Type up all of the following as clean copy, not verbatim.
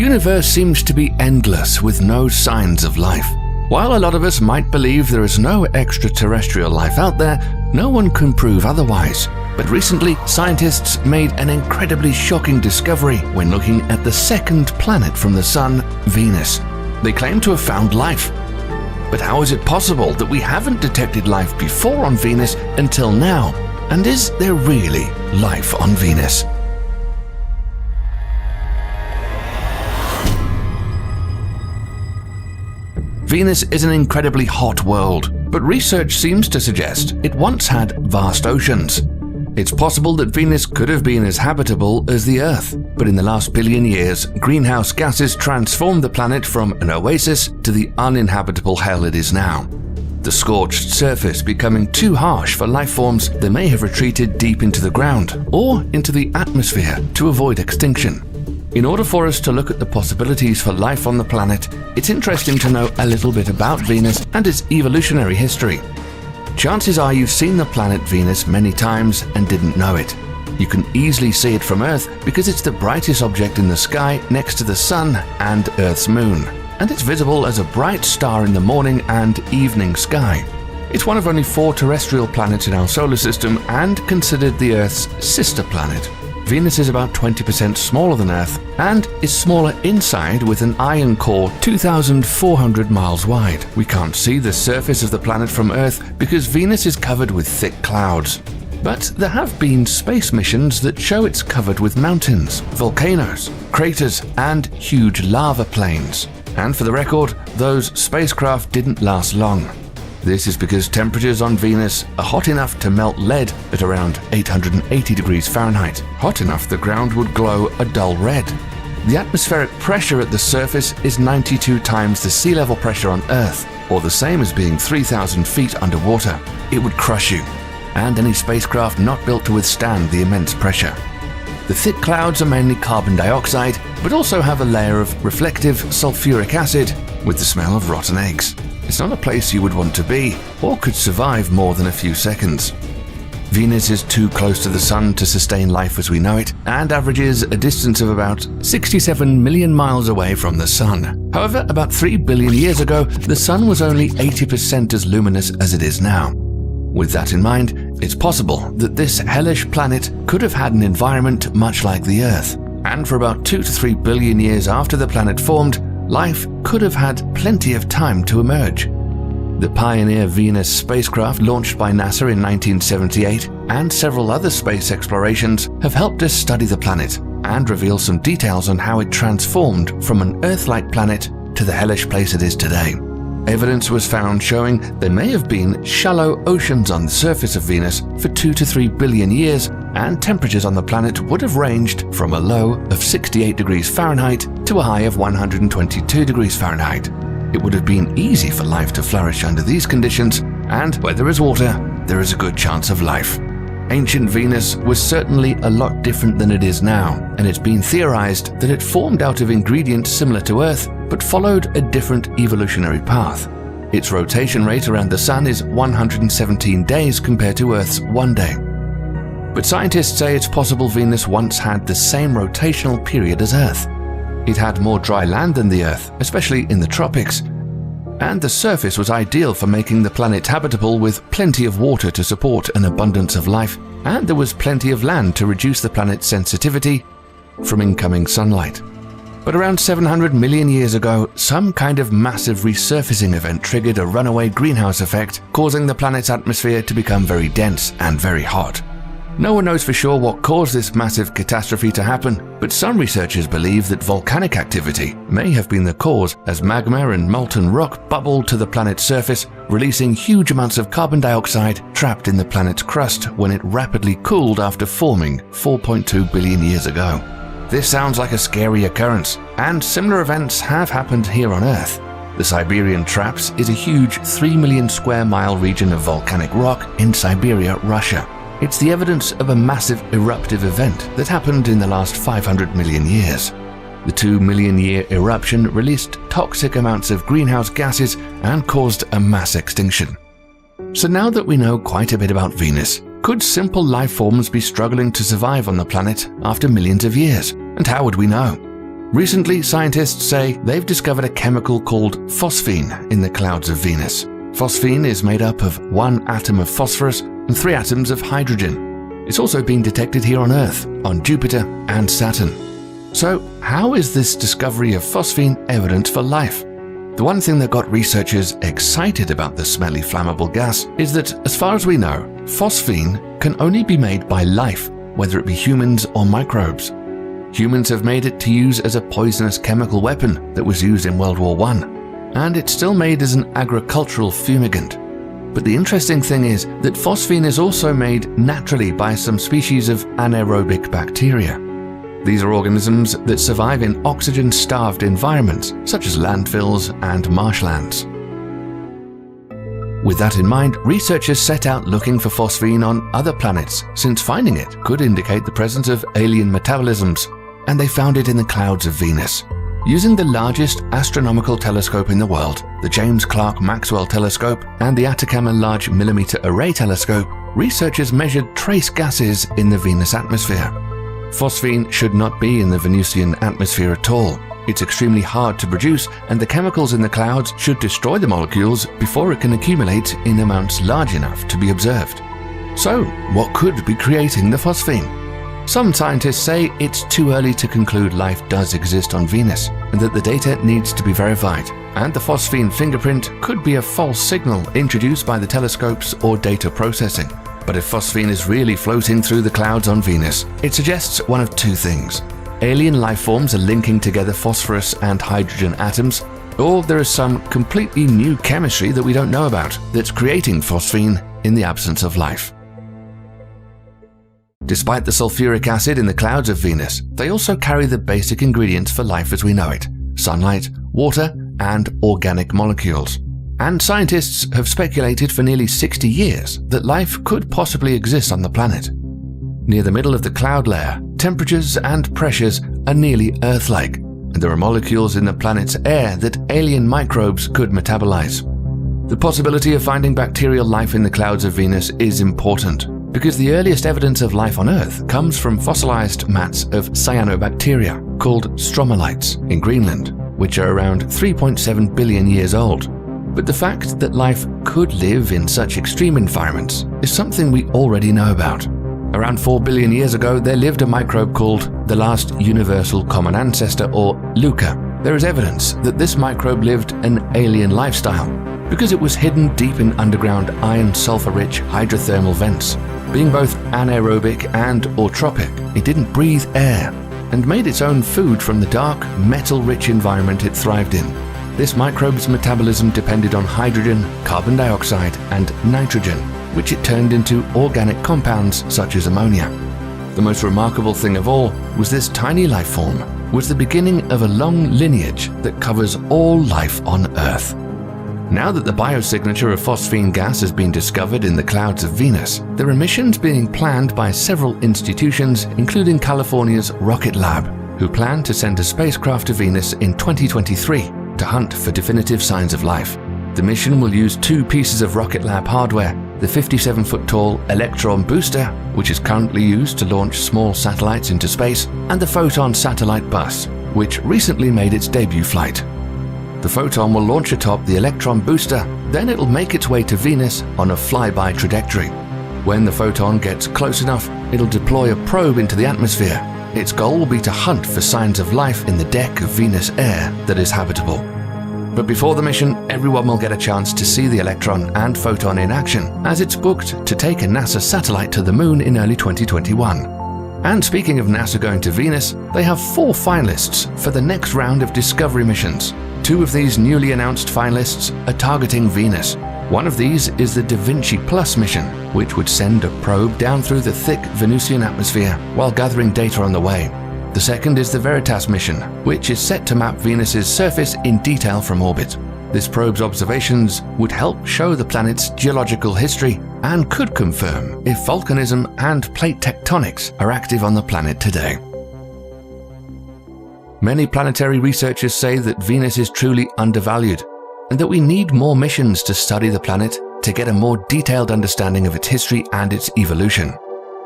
universe seems to be endless with no signs of life. While a lot of us might believe there is no extraterrestrial life out there, no one can prove otherwise. But recently, scientists made an incredibly shocking discovery when looking at the second planet from the Sun, Venus. They claim to have found life. But how is it possible that we haven't detected life before on Venus until now? And is there really life on Venus? Venus is an incredibly hot world, but research seems to suggest it once had vast oceans. It's possible that Venus could have been as habitable as the Earth, but in the last billion years, greenhouse gases transformed the planet from an oasis to the uninhabitable hell it is now. The scorched surface becoming too harsh for life forms that may have retreated deep into the ground or into the atmosphere to avoid extinction. In order for us to look at the possibilities for life on the planet, it's interesting to know a little bit about Venus and its evolutionary history. Chances are you've seen the planet Venus many times and didn't know it. You can easily see it from Earth because it's the brightest object in the sky next to the Sun and Earth's moon, and it's visible as a bright star in the morning and evening sky. It's one of only 4 terrestrial planets in our solar system and considered the Earth's sister planet. Venus is about 20% smaller than Earth and is smaller inside with an iron core 2,400 miles wide. We can't see the surface of the planet from Earth because Venus is covered with thick clouds. But there have been space missions that show it's covered with mountains, volcanoes, craters, and huge lava plains. And for the record, those spacecraft didn't last long. This is because temperatures on Venus are hot enough to melt lead at around 880 degrees Fahrenheit, hot enough the ground would glow a dull red. The atmospheric pressure at the surface is 92 times the sea level pressure on Earth, or the same as being 3,000 feet underwater. It would crush you, and any spacecraft not built to withstand the immense pressure. The thick clouds are mainly carbon dioxide, but also have a layer of reflective sulfuric acid with the smell of rotten eggs. It's not a place you would want to be, or could survive more than a few seconds. Venus is too close to the Sun to sustain life as we know it, and averages a distance of about 67 million miles away from the Sun. However, about 3 billion years ago, the Sun was only 80% as luminous as it is now. With that in mind, it's possible that this hellish planet could have had an environment much like the Earth, and for about 2 to 3 billion years after the planet formed, life could have had plenty of time to emerge. The Pioneer Venus spacecraft launched by NASA in 1978 and several other space explorations have helped us study the planet and reveal some details on how it transformed from an Earth-like planet to the hellish place it is today. Evidence was found showing there may have been shallow oceans on the surface of Venus for 2 to 3 billion years, and temperatures on the planet would have ranged from a low of 68 degrees Fahrenheit to a high of 122 degrees Fahrenheit. It would have been easy for life to flourish under these conditions, and where there is water, there is a good chance of life. Ancient Venus was certainly a lot different than it is now, and it's been theorized that it formed out of ingredients similar to Earth, but followed a different evolutionary path. Its rotation rate around the Sun is 117 days compared to Earth's 1 day. But scientists say it's possible Venus once had the same rotational period as Earth. It had more dry land than the Earth, especially in the tropics, and the surface was ideal for making the planet habitable with plenty of water to support an abundance of life, and there was plenty of land to reduce the planet's sensitivity from incoming sunlight. But around 700 million years ago, some kind of massive resurfacing event triggered a runaway greenhouse effect, causing the planet's atmosphere to become very dense and very hot. No one knows for sure what caused this massive catastrophe to happen, but some researchers believe that volcanic activity may have been the cause, as magma and molten rock bubbled to the planet's surface, releasing huge amounts of carbon dioxide trapped in the planet's crust when it rapidly cooled after forming 4.2 billion years ago. This sounds like a scary occurrence, and similar events have happened here on Earth. The Siberian Traps is a huge 3 million square mile region of volcanic rock in Siberia, Russia. It's the evidence of a massive eruptive event that happened in the last 500 million years. The 2 million year eruption released toxic amounts of greenhouse gases and caused a mass extinction. So now that we know quite a bit about Venus, could simple life forms be struggling to survive on the planet after millions of years? And how would we know? Recently, scientists say they've discovered a chemical called phosphine in the clouds of Venus. Phosphine is made up of 1 atom of phosphorus and 3 atoms of hydrogen. It's also been detected here on Earth, on Jupiter and Saturn. So, how is this discovery of phosphine evidence for life? The one thing that got researchers excited about the smelly flammable gas is that, as far as we know, phosphine can only be made by life, whether it be humans or microbes. Humans have made it to use as a poisonous chemical weapon that was used in World War I, and it's still made as an agricultural fumigant. But the interesting thing is that phosphine is also made naturally by some species of anaerobic bacteria. These are organisms that survive in oxygen-starved environments, such as landfills and marshlands. With that in mind, researchers set out looking for phosphine on other planets, since finding it could indicate the presence of alien metabolisms, and they found it in the clouds of Venus. Using the largest astronomical telescope in the world, the James Clerk Maxwell Telescope and the Atacama Large Millimeter Array Telescope, researchers measured trace gases in the Venus atmosphere. Phosphine should not be in the Venusian atmosphere at all. It's extremely hard to produce, and the chemicals in the clouds should destroy the molecules before it can accumulate in amounts large enough to be observed. So, what could be creating the phosphine? Some scientists say it's too early to conclude life does exist on Venus, and that the data needs to be verified, and the phosphine fingerprint could be a false signal introduced by the telescopes or data processing. But if phosphine is really floating through the clouds on Venus, it suggests one of two things. Alien life forms are linking together phosphorus and hydrogen atoms, or there is some completely new chemistry that we don't know about that's creating phosphine in the absence of life. Despite the sulfuric acid in the clouds of Venus, they also carry the basic ingredients for life as we know it: sunlight, water, and organic molecules. And scientists have speculated for nearly 60 years that life could possibly exist on the planet. Near the middle of the cloud layer, temperatures and pressures are nearly Earth-like, and there are molecules in the planet's air that alien microbes could metabolize. The possibility of finding bacterial life in the clouds of Venus is important, because the earliest evidence of life on Earth comes from fossilized mats of cyanobacteria called stromatolites in Greenland, which are around 3.7 billion years old. But the fact that life could live in such extreme environments is something we already know about. Around 4 billion years ago, there lived a microbe called the last universal common ancestor, or LUCA. There is evidence that this microbe lived an alien lifestyle because it was hidden deep in underground iron-sulfur-rich hydrothermal vents. Being both anaerobic and autotrophic, it didn't breathe air and made its own food from the dark, metal-rich environment it thrived in. This microbe's metabolism depended on hydrogen, carbon dioxide, and nitrogen, which it turned into organic compounds such as ammonia. The most remarkable thing of all was this tiny life form was the beginning of a long lineage that covers all life on Earth. Now that the biosignature of phosphine gas has been discovered in the clouds of Venus, there are missions being planned by several institutions, including California's Rocket Lab, who plan to send a spacecraft to Venus in 2023 to hunt for definitive signs of life. The mission will use 2 pieces of Rocket Lab hardware: the 57-foot-tall Electron booster, which is currently used to launch small satellites into space, and the Photon satellite bus, which recently made its debut flight. The Photon will launch atop the Electron booster, then it'll make its way to Venus on a flyby trajectory. When the Photon gets close enough, it'll deploy a probe into the atmosphere. Its goal will be to hunt for signs of life in the deck of Venus air that is habitable. But before the mission, everyone will get a chance to see the Electron and Photon in action, as it's booked to take a NASA satellite to the Moon in early 2021. And speaking of NASA going to Venus, they have 4 finalists for the next round of Discovery missions. 2 of these newly announced finalists are targeting Venus. One of these is the Da Vinci Plus mission, which would send a probe down through the thick Venusian atmosphere while gathering data on the way. The second is the Veritas mission, which is set to map Venus's surface in detail from orbit. This probe's observations would help show the planet's geological history and could confirm if volcanism and plate tectonics are active on the planet today. Many planetary researchers say that Venus is truly undervalued, and that we need more missions to study the planet to get a more detailed understanding of its history and its evolution.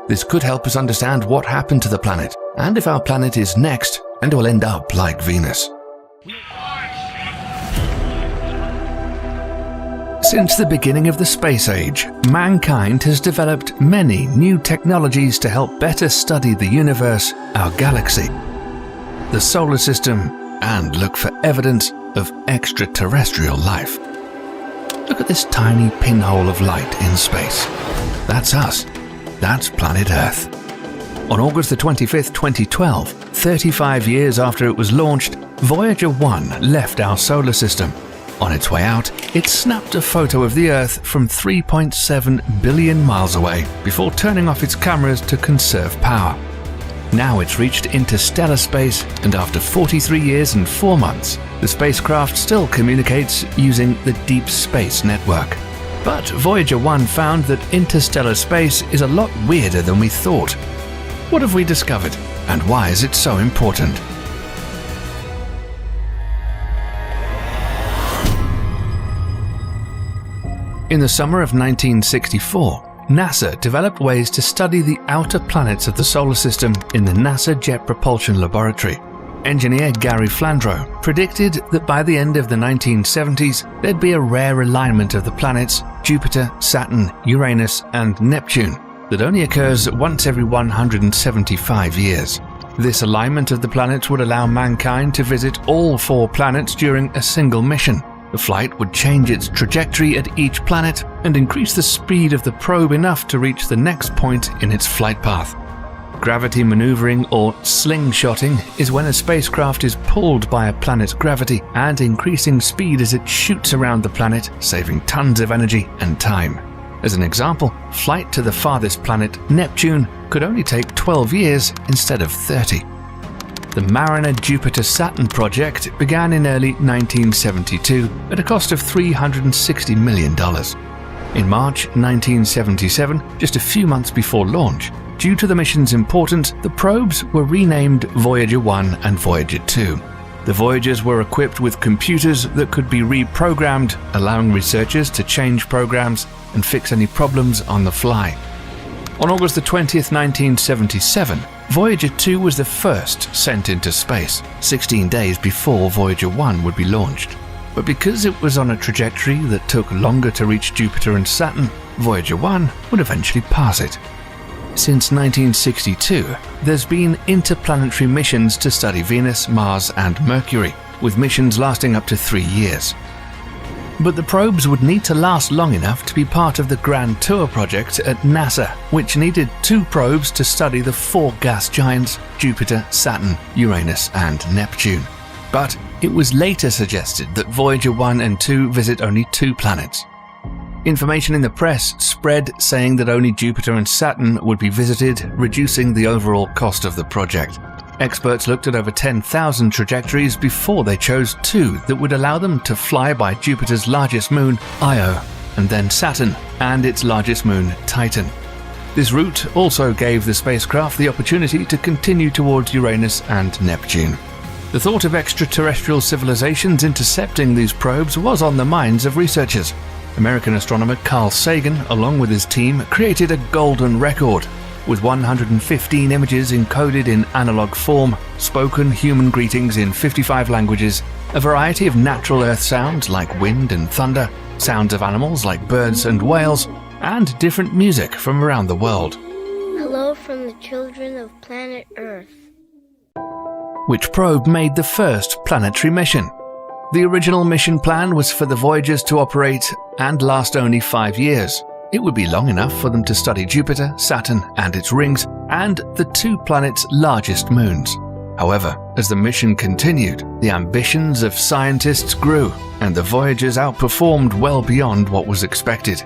This could help us understand what happened to the planet, and if our planet is next and will end up like Venus. Since the beginning of the space age, mankind has developed many new technologies to help better study the universe, our galaxy, the solar system, and look for evidence of extraterrestrial life. Look at this tiny pinhole of light in space. That's us. That's planet Earth. On August the 25th, 2012, 35 years after it was launched, Voyager 1 left our solar system. On its way out, it snapped a photo of the Earth from 3.7 billion miles away before turning off its cameras to conserve power. Now it's reached interstellar space, and after 43 years and 4 months, the spacecraft still communicates using the Deep Space Network. But Voyager 1 found that interstellar space is a lot weirder than we thought. What have we discovered, and why is it so important? In the summer of 1964, NASA developed ways to study the outer planets of the solar system in the NASA Jet Propulsion Laboratory. Engineer Gary Flandro predicted that by the end of the 1970s, there'd be a rare alignment of the planets Jupiter, Saturn, Uranus, and Neptune that only occurs once every 175 years. This alignment of the planets would allow mankind to visit all 4 planets during a single mission. The flight would change its trajectory at each planet and increase the speed of the probe enough to reach the next point in its flight path. Gravity maneuvering, or slingshotting, is when a spacecraft is pulled by a planet's gravity and increasing speed as it shoots around the planet, saving tons of energy and time. As an example, flight to the farthest planet, Neptune, could only take 12 years instead of 30. The Mariner Jupiter-Saturn project began in early 1972 at a cost of $360 million. In March 1977, just a few months before launch, due to the mission's importance, the probes were renamed Voyager 1 and Voyager 2. The Voyagers were equipped with computers that could be reprogrammed, allowing researchers to change programs and fix any problems on the fly. On August 20th, 1977, Voyager 2 was the first sent into space, 16 days before Voyager 1 would be launched. But because it was on a trajectory that took longer to reach Jupiter and Saturn, Voyager 1 would eventually pass it. Since 1962, there's been interplanetary missions to study Venus, Mars, and Mercury, with missions lasting up to 3 years. But the probes would need to last long enough to be part of the Grand Tour project at NASA, which needed 2 probes to study the 4 gas giants Jupiter, Saturn, Uranus, and Neptune. But it was later suggested that Voyager 1 and 2 visit only 2 planets. Information in the press spread saying that only Jupiter and Saturn would be visited, reducing the overall cost of the project. Experts looked at over 10,000 trajectories before they chose 2 that would allow them to fly by Jupiter's largest moon, Io, and then Saturn and its largest moon, Titan. This route also gave the spacecraft the opportunity to continue towards Uranus and Neptune. The thought of extraterrestrial civilizations intercepting these probes was on the minds of researchers. American astronomer Carl Sagan, along with his team, created a golden record, with 115 images encoded in analog form, spoken human greetings in 55 languages, a variety of natural Earth sounds like wind and thunder, sounds of animals like birds and whales, and different music from around the world. Hello from the children of planet Earth. Which probe made the first planetary mission? The original mission plan was for the Voyagers to operate and last only 5 years. It would be long enough for them to study Jupiter, Saturn and its rings, and the 2 planets' largest moons. However, as the mission continued, the ambitions of scientists grew, and the Voyagers outperformed well beyond what was expected.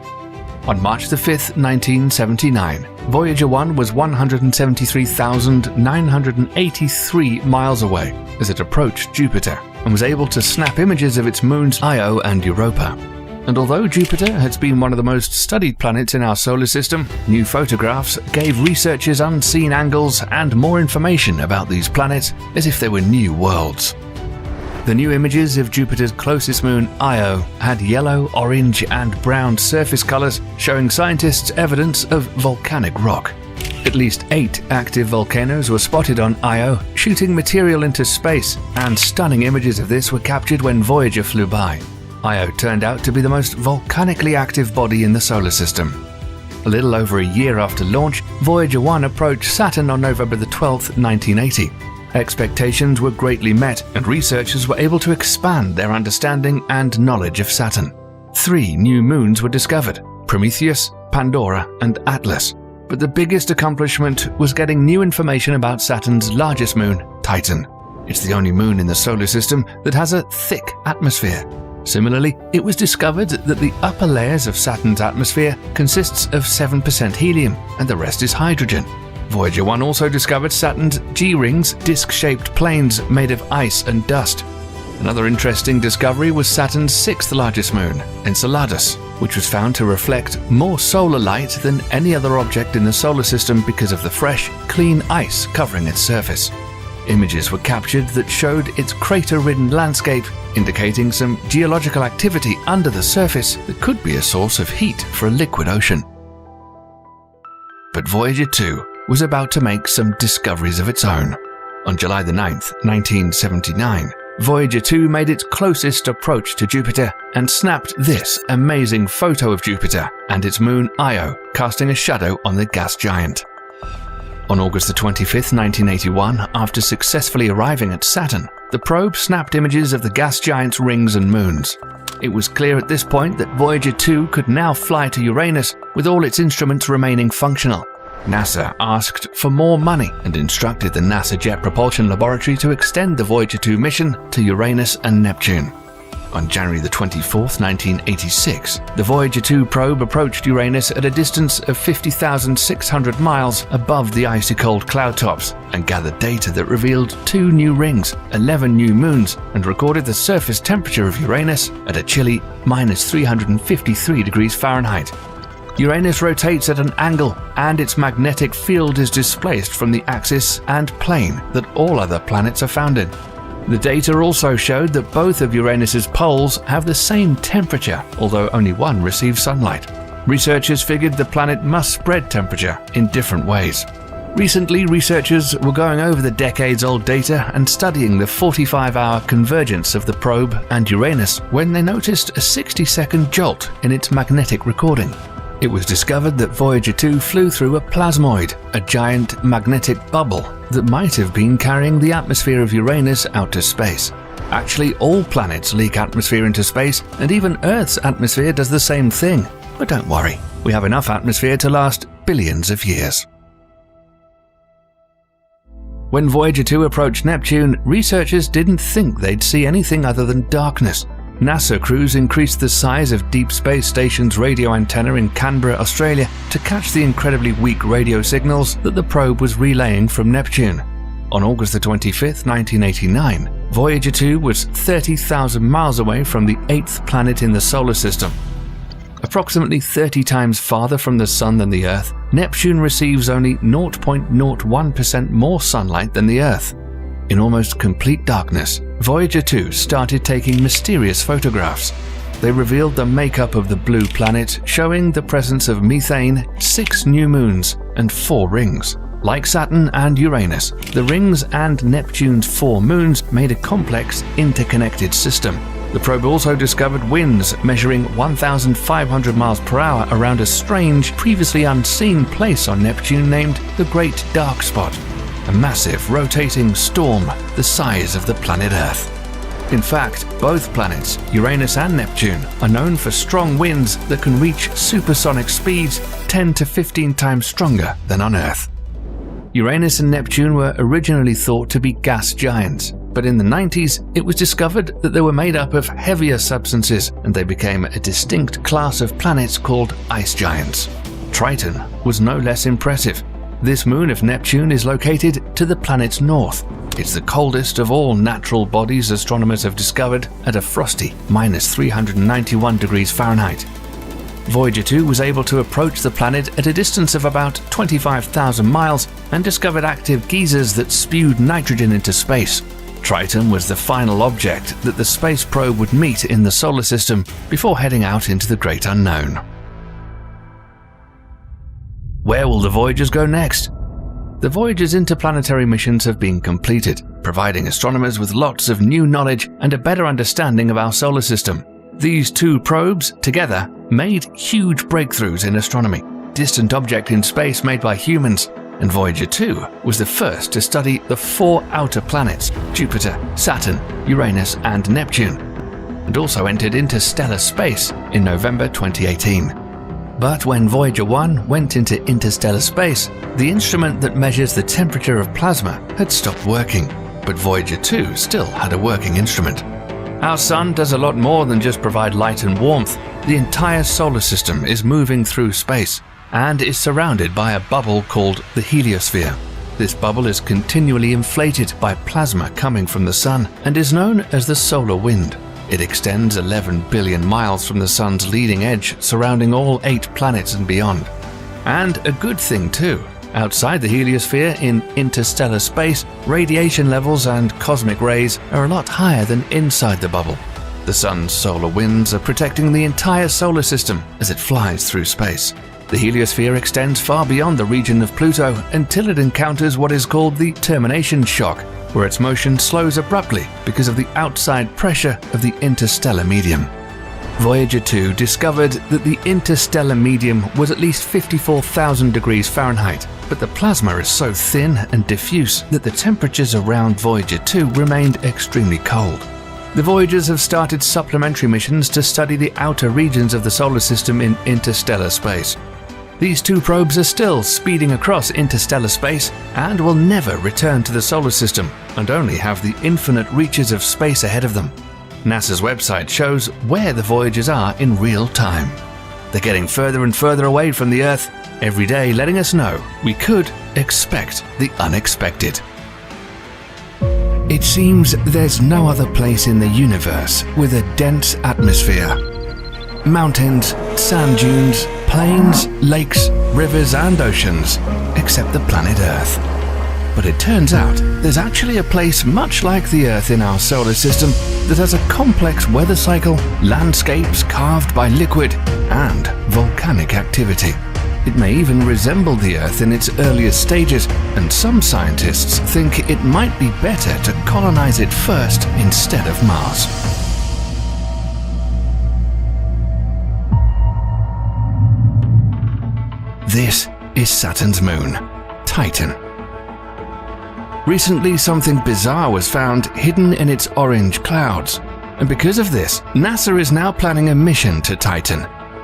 On March 5, 1979, Voyager 1 was 173,983 miles away as it approached Jupiter and was able to snap images of its moons Io and Europa. And although Jupiter has been one of the most studied planets in our solar system, new photographs gave researchers unseen angles and more information about these planets as if they were new worlds. The new images of Jupiter's closest moon, Io, had yellow, orange, and brown surface colors, showing scientists evidence of volcanic rock. At least 8 active volcanoes were spotted on Io, shooting material into space, and stunning images of this were captured when Voyager flew by. Io turned out to be the most volcanically active body in the solar system. A little over a year after launch, Voyager 1 approached Saturn on November 12, 1980. Expectations were greatly met, and researchers were able to expand their understanding and knowledge of Saturn. 3 new moons were discovered: Prometheus, Pandora, and Atlas. But the biggest accomplishment was getting new information about Saturn's largest moon, Titan. It's the only moon in the solar system that has a thick atmosphere. Similarly, it was discovered that the upper layers of Saturn's atmosphere consists of 7% helium, and the rest is hydrogen. Voyager 1 also discovered Saturn's G-rings, disc-shaped plains made of ice and dust. Another interesting discovery was Saturn's 6th largest moon, Enceladus, which was found to reflect more solar light than any other object in the solar system because of the fresh, clean ice covering its surface. Images were captured that showed its crater-ridden landscape, indicating some geological activity under the surface that could be a source of heat for a liquid ocean. But Voyager 2 was about to make some discoveries of its own. On July 9, 1979, Voyager 2 made its closest approach to Jupiter and snapped this amazing photo of Jupiter and its moon Io, casting a shadow on the gas giant. On August 25, 1981, after successfully arriving at Saturn, the probe snapped images of the gas giant's rings and moons. It was clear at this point that Voyager 2 could now fly to Uranus with all its instruments remaining functional. NASA asked for more money and instructed the NASA Jet Propulsion Laboratory to extend the Voyager 2 mission to Uranus and Neptune. On January 24, 1986, the Voyager 2 probe approached Uranus at a distance of 50,600 miles above the icy cold cloud tops and gathered data that revealed 2 new rings, 11 new moons, and recorded the surface temperature of Uranus at a chilly -353 degrees Fahrenheit. Uranus rotates at an angle, and its magnetic field is displaced from the axis and plane that all other planets are found in. The data also showed that both of Uranus's poles have the same temperature, although only one receives sunlight. Researchers figured the planet must spread temperature in different ways. Recently, researchers were going over the decades-old data and studying the 45-hour convergence of the probe and Uranus when they noticed a 60-second jolt in its magnetic recording. It was discovered that Voyager 2 flew through a plasmoid, a giant magnetic bubble that might have been carrying the atmosphere of Uranus out to space. Actually, all planets leak atmosphere into space, and even Earth's atmosphere does the same thing. But don't worry, we have enough atmosphere to last billions of years. When Voyager 2 approached Neptune, researchers didn't think they'd see anything other than darkness. NASA crews increased the size of Deep Space Station's radio antenna in Canberra, Australia, to catch the incredibly weak radio signals that the probe was relaying from Neptune. On August 25, 1989, Voyager 2 was 30,000 miles away from the 8th planet in the solar system. Approximately 30 times farther from the Sun than the Earth, Neptune receives only 0.01% more sunlight than the Earth. In almost complete darkness, Voyager 2 started taking mysterious photographs. They revealed the makeup of the blue planet, showing the presence of methane, 6 new moons, and 4 rings. Like Saturn and Uranus, the rings and Neptune's 4 moons made a complex, interconnected system. The probe also discovered winds measuring 1,500 miles per hour around a strange, previously unseen place on Neptune named the Great Dark Spot, a massive rotating storm the size of the planet Earth. In fact, both planets, Uranus and Neptune, are known for strong winds that can reach supersonic speeds 10 to 15 times stronger than on Earth. Uranus and Neptune were originally thought to be gas giants, but in the 90s it was discovered that they were made up of heavier substances, and they became a distinct class of planets called ice giants. Triton was no less impressive. This moon of Neptune is located to the planet's north. It's the coldest of all natural bodies astronomers have discovered at a frosty -391 degrees Fahrenheit. Voyager 2 was able to approach the planet at a distance of about 25,000 miles and discovered active geysers that spewed nitrogen into space. Triton was the final object that the space probe would meet in the solar system before heading out into the great unknown. Where will the Voyagers go next? The Voyager's interplanetary missions have been completed, providing astronomers with lots of new knowledge and a better understanding of our solar system. These two probes, together, made huge breakthroughs in astronomy. Distant object in space made by humans, and Voyager 2 was the first to study the 4 outer planets, Jupiter, Saturn, Uranus and Neptune, and also entered interstellar space in November 2018. But when Voyager 1 went into interstellar space, the instrument that measures the temperature of plasma had stopped working, but Voyager 2 still had a working instrument. Our Sun does a lot more than just provide light and warmth. The entire solar system is moving through space and is surrounded by a bubble called the heliosphere. This bubble is continually inflated by plasma coming from the Sun and is known as the solar wind. It extends 11 billion miles from the Sun's leading edge, surrounding all 8 planets and beyond. And a good thing too. Outside the heliosphere in interstellar space, radiation levels and cosmic rays are a lot higher than inside the bubble. The Sun's solar winds are protecting the entire solar system as it flies through space. The heliosphere extends far beyond the region of Pluto until it encounters what is called the termination shock, where its motion slows abruptly because of the outside pressure of the interstellar medium. Voyager 2 discovered that the interstellar medium was at least 54,000 degrees Fahrenheit, but the plasma is so thin and diffuse that the temperatures around Voyager 2 remained extremely cold. The Voyagers have started supplementary missions to study the outer regions of the solar system in interstellar space. These 2 probes are still speeding across interstellar space and will never return to the solar system and only have the infinite reaches of space ahead of them. NASA's website shows where the Voyagers are in real time. They're getting further and further away from the Earth, every day letting us know we could expect the unexpected. It seems there's no other place in the universe with a dense atmosphere. Mountains, sand dunes, plains, lakes, rivers and oceans, except the planet Earth. But it turns out there's actually a place much like the Earth in our solar system that has a complex weather cycle, landscapes carved by liquid, and volcanic activity. It may even resemble the Earth in its earliest stages, and some scientists think it might be better to colonize it first instead of Mars. This is Saturn's moon, Titan. Recently, something bizarre was found hidden in its orange clouds, and because of this, NASA is now planning a mission to Titan.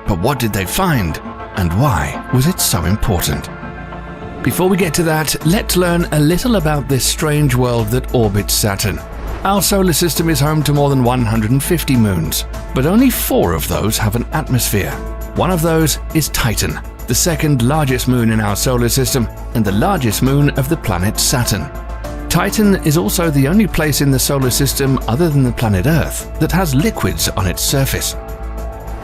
But what did they find, and why was it so important? Before we get to that, let's learn a little about this strange world that orbits Saturn. Our solar system is home to more than 150 moons, but only 4 of those have an atmosphere. One of those is Titan, the second largest moon in our solar system and the largest moon of the planet Saturn. Titan is also the only place in the solar system other than the planet Earth that has liquids on its surface.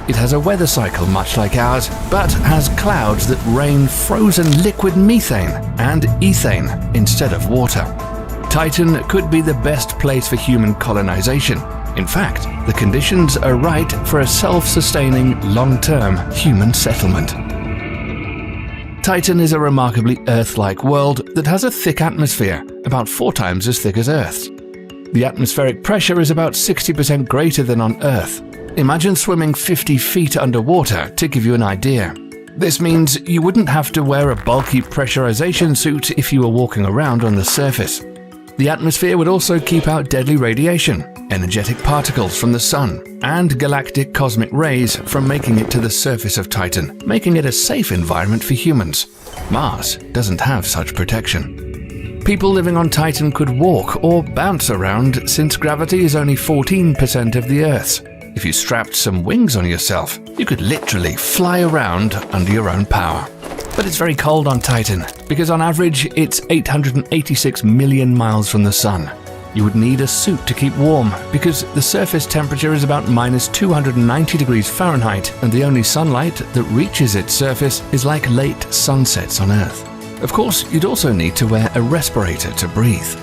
It has a weather cycle much like ours, but has clouds that rain frozen liquid methane and ethane instead of water. Titan could be the best place for human colonization. In fact, the conditions are right for a self-sustaining, long-term human settlement. Titan is a remarkably Earth-like world that has a thick atmosphere, about 4 times as thick as Earth's. The atmospheric pressure is about 60% greater than on Earth. Imagine swimming 50 feet underwater to give you an idea. This means you wouldn't have to wear a bulky pressurization suit if you were walking around on the surface. The atmosphere would also keep out deadly radiation, energetic particles from the Sun, and galactic cosmic rays from making it to the surface of Titan, making it a safe environment for humans. Mars doesn't have such protection. People living on Titan could walk or bounce around since gravity is only 14% of the Earth's. If you strapped some wings on yourself, you could literally fly around under your own power. But it's very cold on Titan, because on average it's 886 million miles from the Sun. You would need a suit to keep warm, because the surface temperature is about minus 290 degrees Fahrenheit, and the only sunlight that reaches its surface is like late sunsets on Earth. Of course, you'd also need to wear a respirator to breathe.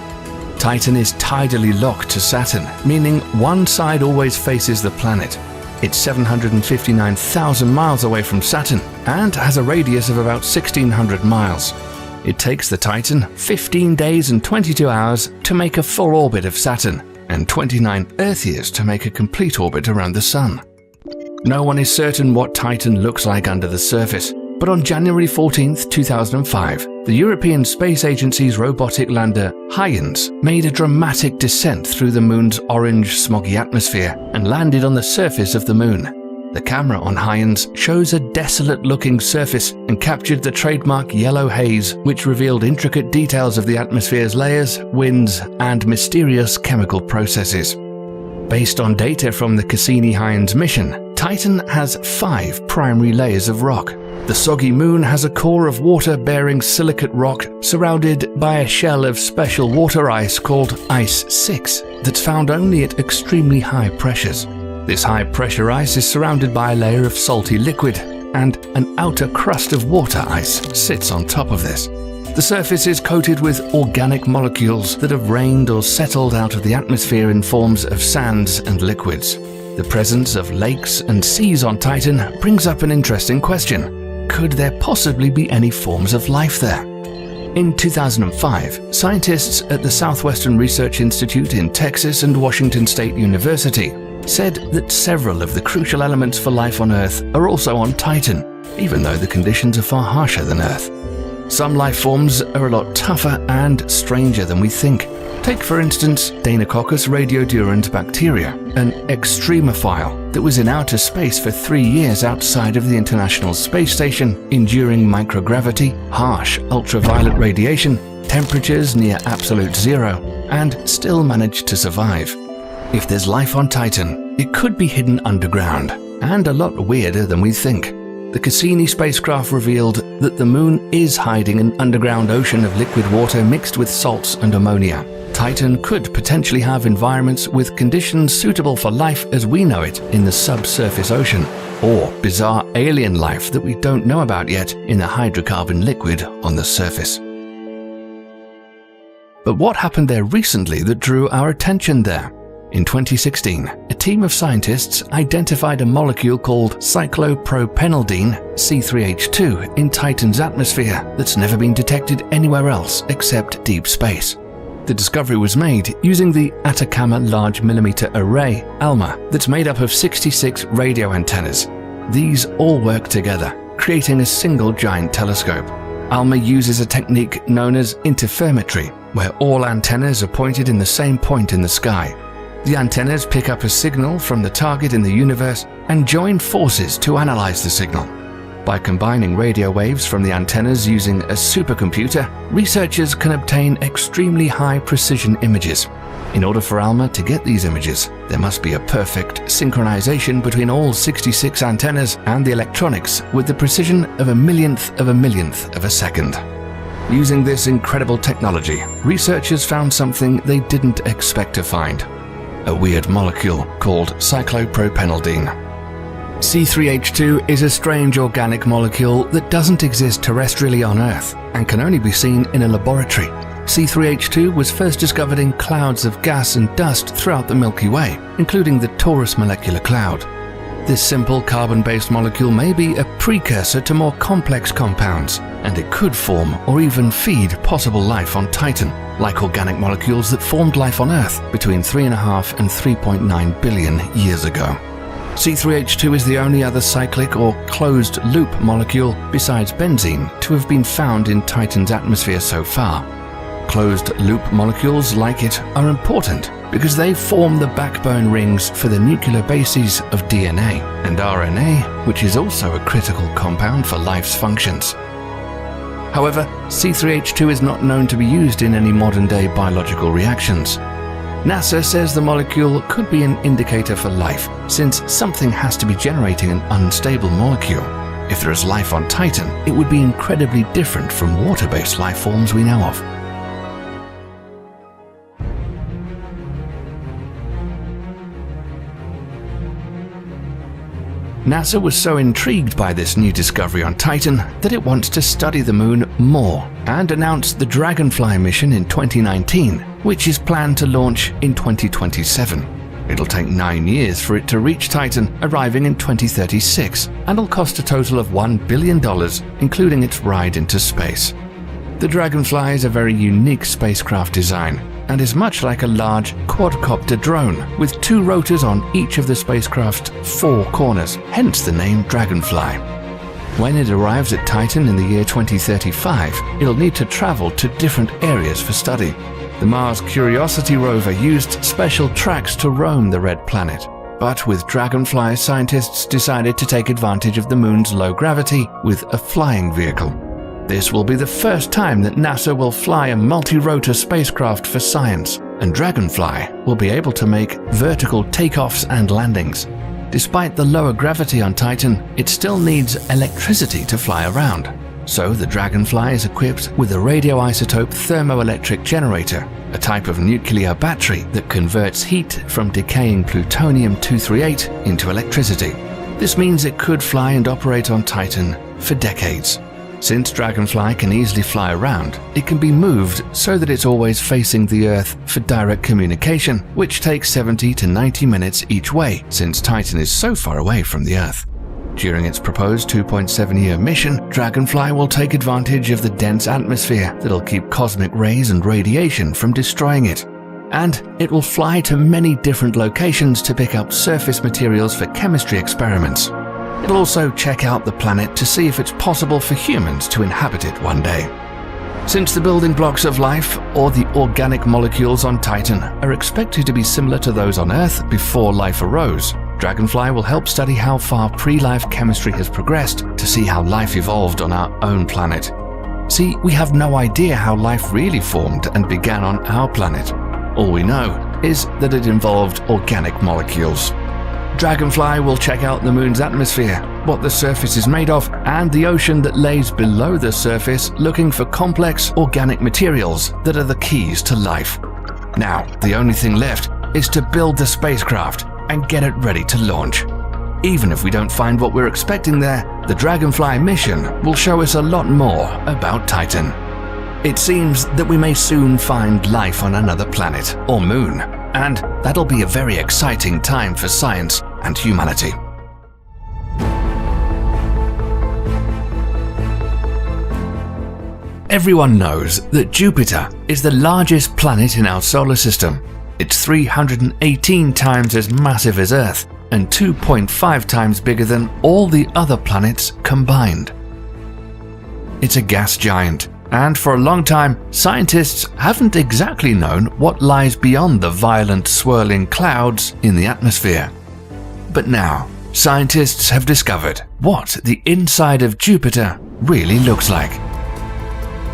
Titan is tidally locked to Saturn, meaning one side always faces the planet. It's 759,000 miles away from Saturn and has a radius of about 1,600 miles. It takes the Titan 15 days and 22 hours to make a full orbit of Saturn, and 29 Earth years to make a complete orbit around the Sun. No one is certain what Titan looks like under the surface, but on January 14, 2005, the European Space Agency's robotic lander Huygens made a dramatic descent through the Moon's orange, smoggy atmosphere and landed on the surface of the Moon. The camera on Huygens shows a desolate-looking surface and captured the trademark yellow haze, which revealed intricate details of the atmosphere's layers, winds, and mysterious chemical processes. Based on data from the Cassini-Huygens mission, Titan has 5 primary layers of rock. The soggy Moon has a core of water-bearing silicate rock surrounded by a shell of special water ice called Ice 6 that's found only at extremely high pressures. This high-pressure ice is surrounded by a layer of salty liquid, and an outer crust of water ice sits on top of this. The surface is coated with organic molecules that have rained or settled out of the atmosphere in forms of sands and liquids. The presence of lakes and seas on Titan brings up an interesting question. Could there possibly be any forms of life there? In 2005, scientists at the Southwestern Research Institute in Texas and Washington State University said that several of the crucial elements for life on Earth are also on Titan, even though the conditions are far harsher than Earth. Some life forms are a lot tougher and stranger than we think. Take, for instance, Deinococcus radiodurans bacteria, an extremophile that was in outer space for 3 years outside of the International Space Station, enduring microgravity, harsh ultraviolet radiation, temperatures near absolute zero, and still managed to survive. If there's life on Titan, it could be hidden underground, and a lot weirder than we think. The Cassini spacecraft revealed that the Moon is hiding an underground ocean of liquid water mixed with salts and ammonia. Titan could potentially have environments with conditions suitable for life as we know it in the subsurface ocean, or bizarre alien life that we don't know about yet in the hydrocarbon liquid on the surface. But what happened there recently that drew our attention there? In 2016, a team of scientists identified a molecule called cyclopropenylidene, C3H2, in Titan's atmosphere that's never been detected anywhere else except deep space. The discovery was made using the Atacama Large Millimeter Array, ALMA, that's made up of 66 radio antennas. These all work together, creating a single giant telescope. ALMA uses a technique known as interferometry, where all antennas are pointed in the same point in the sky. The antennas pick up a signal from the target in the universe and join forces to analyze the signal. By combining radio waves from the antennas using a supercomputer, researchers can obtain extremely high precision images. In order for ALMA to get these images, there must be a perfect synchronization between all 66 antennas and the electronics with the precision of a millionth of a second. Using this incredible technology, researchers found something they didn't expect to find: a weird molecule called cyclopropenylidene. C3H2 is a strange organic molecule that doesn't exist terrestrially on Earth and can only be seen in a laboratory. C3H2 was first discovered in clouds of gas and dust throughout the Milky Way, including the Taurus Molecular Cloud. This simple carbon-based molecule may be a precursor to more complex compounds, and it could form or even feed possible life on Titan, like organic molecules that formed life on Earth between 3.5 and 3.9 billion years ago. C3H2 is the only other cyclic or closed-loop molecule besides benzene to have been found in Titan's atmosphere so far. Closed-loop molecules like it are important because they form the backbone rings for the nuclear bases of DNA and RNA, which is also a critical compound for life's functions. However, C3H2 is not known to be used in any modern-day biological reactions. NASA says the molecule could be an indicator for life, since something has to be generating an unstable molecule. If there is life on Titan, it would be incredibly different from water-based life forms we know of. NASA was so intrigued by this new discovery on Titan that it wants to study the Moon more and announced the Dragonfly mission in 2019, which is planned to launch in 2027. It'll take 9 years for it to reach Titan, arriving in 2036, and will cost a total of $1 billion, including its ride into space. The Dragonfly is a very unique spacecraft design, and is much like a large quadcopter drone, with 2 rotors on each of the spacecraft's 4 corners, hence the name Dragonfly. When it arrives at Titan in the year 2035, it'll need to travel to different areas for study. The Mars Curiosity rover used special tracks to roam the red planet, but with Dragonfly, scientists decided to take advantage of the moon's low gravity with a flying vehicle. This will be the first time that NASA will fly a multi-rotor spacecraft for science, and Dragonfly will be able to make vertical takeoffs and landings. Despite the lower gravity on Titan, it still needs electricity to fly around. So the Dragonfly is equipped with a radioisotope thermoelectric generator, a type of nuclear battery that converts heat from decaying plutonium-238 into electricity. This means it could fly and operate on Titan for decades. Since Dragonfly can easily fly around, it can be moved so that it's always facing the Earth for direct communication, which takes 70 to 90 minutes each way, since Titan is so far away from the Earth. During its proposed 2.7-year mission, Dragonfly will take advantage of the dense atmosphere that'll keep cosmic rays and radiation from destroying it. And it will fly to many different locations to pick up surface materials for chemistry experiments. It'll also check out the planet to see if it's possible for humans to inhabit it one day. Since the building blocks of life, or the organic molecules on Titan, are expected to be similar to those on Earth before life arose, Dragonfly will help study how far pre-life chemistry has progressed to see how life evolved on our own planet. See, we have no idea how life really formed and began on our planet. All we know is that it involved organic molecules. Dragonfly will check out the moon's atmosphere, what the surface is made of, and the ocean that lays below the surface, looking for complex organic materials that are the keys to life. Now, the only thing left is to build the spacecraft and get it ready to launch. Even if we don't find what we're expecting there, the Dragonfly mission will show us a lot more about Titan. It seems that we may soon find life on another planet or moon, and that'll be a very exciting time for science and humanity. Everyone knows that Jupiter is the largest planet in our solar system. It's 318 times as massive as Earth and 2.5 times bigger than all the other planets combined. It's a gas giant, and for a long time, scientists haven't exactly known what lies beyond the violent swirling clouds in the atmosphere. But now, scientists have discovered what the inside of Jupiter really looks like.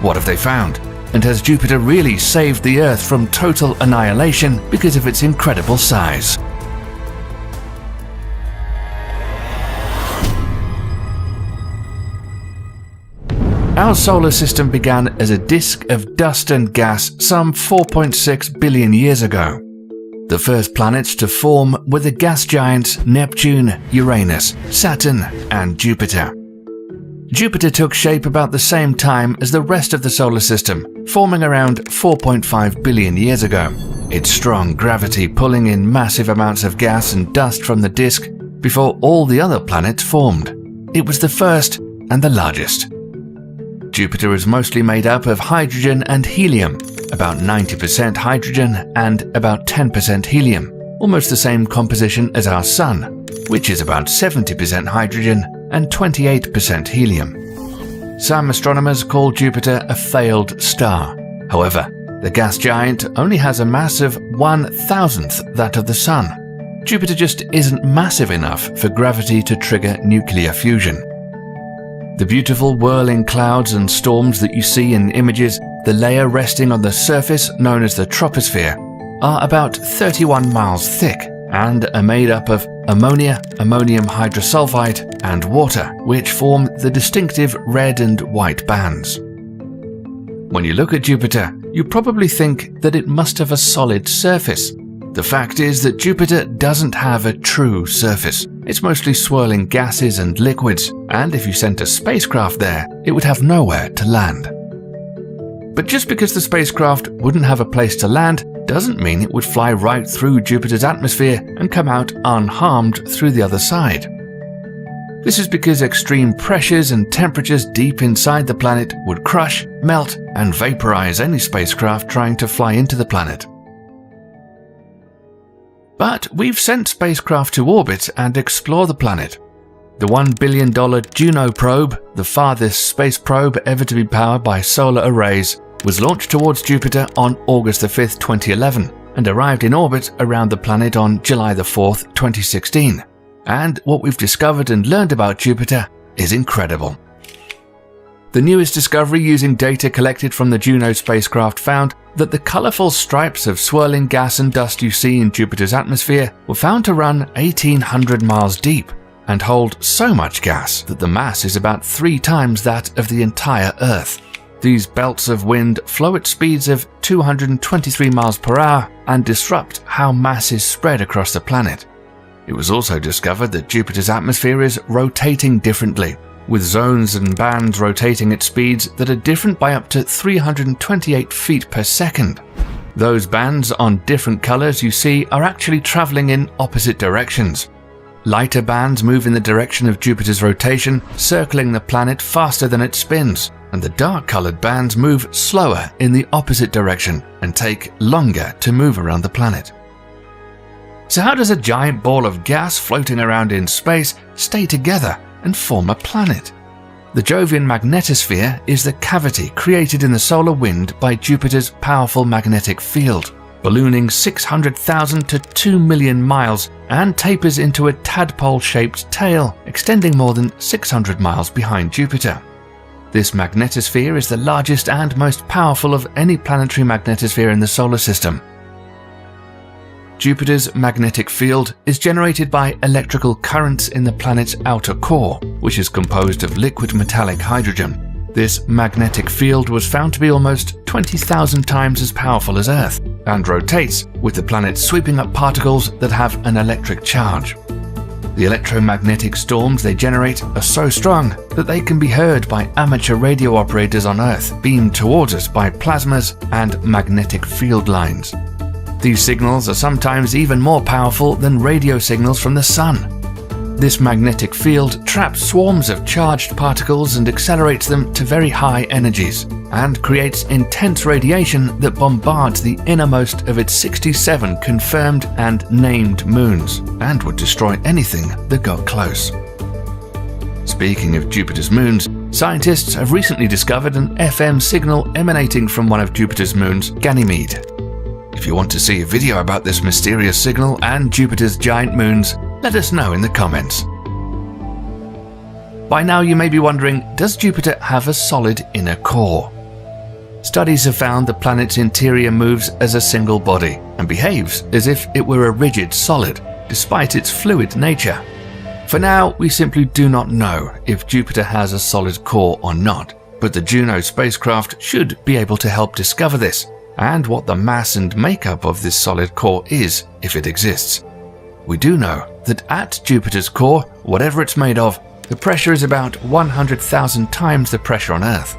What have they found? And has Jupiter really saved the Earth from total annihilation because of its incredible size? Our solar system began as a disk of dust and gas some 4.6 billion years ago. The first planets to form were the gas giants Neptune, Uranus, Saturn, and Jupiter. Jupiter took shape about the same time as the rest of the solar system, forming around 4.5 billion years ago, its strong gravity pulling in massive amounts of gas and dust from the disk before all the other planets formed. It was the first and the largest. Jupiter is mostly made up of hydrogen and helium, about 90% hydrogen and about 10% helium, almost the same composition as our Sun, which is about 70% hydrogen and 28% helium. Some astronomers call Jupiter a failed star. However, the gas giant only has a mass of 1,000th that of the Sun. Jupiter just isn't massive enough for gravity to trigger nuclear fusion. The beautiful whirling clouds and storms that you see in images, the layer resting on the surface known as the troposphere, are about 31 miles thick and are made up of ammonia, ammonium hydrosulfide, and water, which form the distinctive red and white bands. When you look at Jupiter, you probably think that it must have a solid surface. The fact is that Jupiter doesn't have a true surface. It's mostly swirling gases and liquids, and if you sent a spacecraft there, it would have nowhere to land. But just because the spacecraft wouldn't have a place to land doesn't mean it would fly right through Jupiter's atmosphere and come out unharmed through the other side. This is because extreme pressures and temperatures deep inside the planet would crush, melt, and vaporize any spacecraft trying to fly into the planet. But we've sent spacecraft to orbit and explore the planet. The $1 billion Juno probe, the farthest space probe ever to be powered by solar arrays, was launched towards Jupiter on August 5, 2011, and arrived in orbit around the planet on July 4, 2016. And what we've discovered and learned about Jupiter is incredible. The newest discovery using data collected from the Juno spacecraft found that the colourful stripes of swirling gas and dust you see in Jupiter's atmosphere were found to run 1,800 miles deep and hold so much gas that the mass is about 3 times that of the entire Earth. These belts of wind flow at speeds of 223 miles per hour and disrupt how mass is spread across the planet. It was also discovered that Jupiter's atmosphere is rotating differently, with zones and bands rotating at speeds that are different by up to 328 feet per second. Those bands on different colors you see are actually traveling in opposite directions. Lighter bands move in the direction of Jupiter's rotation, circling the planet faster than it spins, and the dark-colored bands move slower in the opposite direction and take longer to move around the planet. So how does a giant ball of gas floating around in space stay together and form a planet? The Jovian magnetosphere is the cavity created in the solar wind by Jupiter's powerful magnetic field, ballooning 600,000 to 2 million miles and tapers into a tadpole-shaped tail extending more than 600 miles behind Jupiter. This magnetosphere is the largest and most powerful of any planetary magnetosphere in the solar system. Jupiter's magnetic field is generated by electrical currents in the planet's outer core, which is composed of liquid metallic hydrogen. This magnetic field was found to be almost 20,000 times as powerful as Earth, and rotates with the planet sweeping up particles that have an electric charge. The electromagnetic storms they generate are so strong that they can be heard by amateur radio operators on Earth beamed towards us by plasmas and magnetic field lines. These signals are sometimes even more powerful than radio signals from the sun. This magnetic field traps swarms of charged particles and accelerates them to very high energies, and creates intense radiation that bombards the innermost of its 67 confirmed and named moons, and would destroy anything that got close. Speaking of Jupiter's moons, scientists have recently discovered an FM signal emanating from one of Jupiter's moons, Ganymede. If you want to see a video about this mysterious signal and Jupiter's giant moons, let us know in the comments. By now you may be wondering, does Jupiter have a solid inner core? Studies have found the planet's interior moves as a single body and behaves as if it were a rigid solid, despite its fluid nature. For now, we simply do not know if Jupiter has a solid core or not, but the Juno spacecraft should be able to help discover this, and what the mass and makeup of this solid core is, if it exists. We do know that at Jupiter's core, whatever it's made of, the pressure is about 100,000 times the pressure on Earth.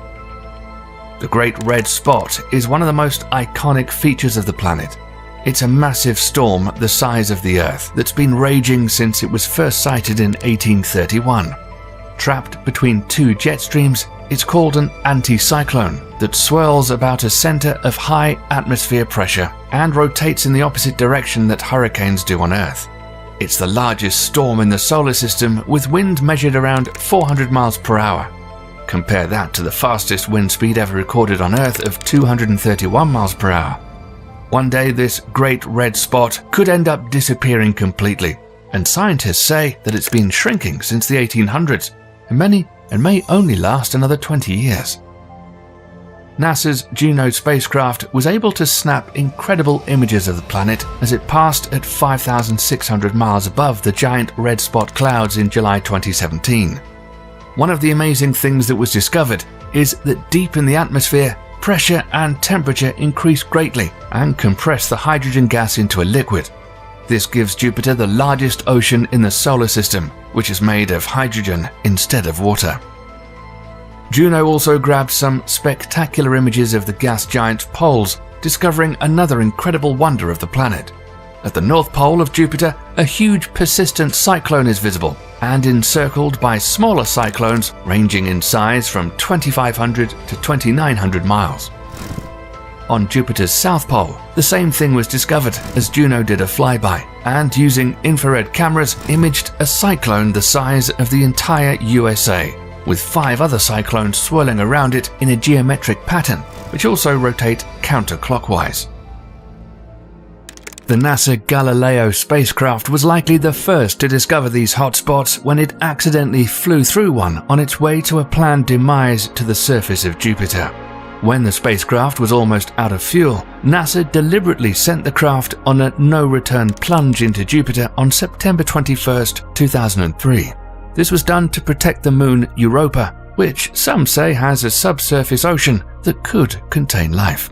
The Great Red Spot is one of the most iconic features of the planet. It's a massive storm the size of the Earth that's been raging since it was first sighted in 1831. Trapped between two jet streams, it's called an anticyclone that swirls about a center of high atmosphere pressure and rotates in the opposite direction that hurricanes do on Earth. It's the largest storm in the solar system, with wind measured around 400 miles per hour. Compare that to the fastest wind speed ever recorded on Earth of 231 miles per hour. One day this great red spot could end up disappearing completely, and scientists say that it's been shrinking since the 1800s, and may only last another 20 years. NASA's Juno spacecraft was able to snap incredible images of the planet as it passed at 5,600 miles above the giant red spot clouds in July 2017. One of the amazing things that was discovered is that deep in the atmosphere, pressure and temperature increase greatly and compress the hydrogen gas into a liquid. This gives Jupiter the largest ocean in the solar system, which is made of hydrogen instead of water. Juno also grabbed some spectacular images of the gas giant's poles, discovering another incredible wonder of the planet. At the north pole of Jupiter, a huge persistent cyclone is visible and encircled by smaller cyclones ranging in size from 2,500 to 2,900 miles. On Jupiter's south pole, the same thing was discovered as Juno did a flyby and, using infrared cameras, imaged a cyclone the size of the entire USA, with 5 other cyclones swirling around it in a geometric pattern, which also rotate counterclockwise. The NASA Galileo spacecraft was likely the first to discover these hotspots when it accidentally flew through one on its way to a planned demise to the surface of Jupiter. When the spacecraft was almost out of fuel, NASA deliberately sent the craft on a no-return plunge into Jupiter on September 21, 2003. This was done to protect the moon Europa, which some say has a subsurface ocean that could contain life.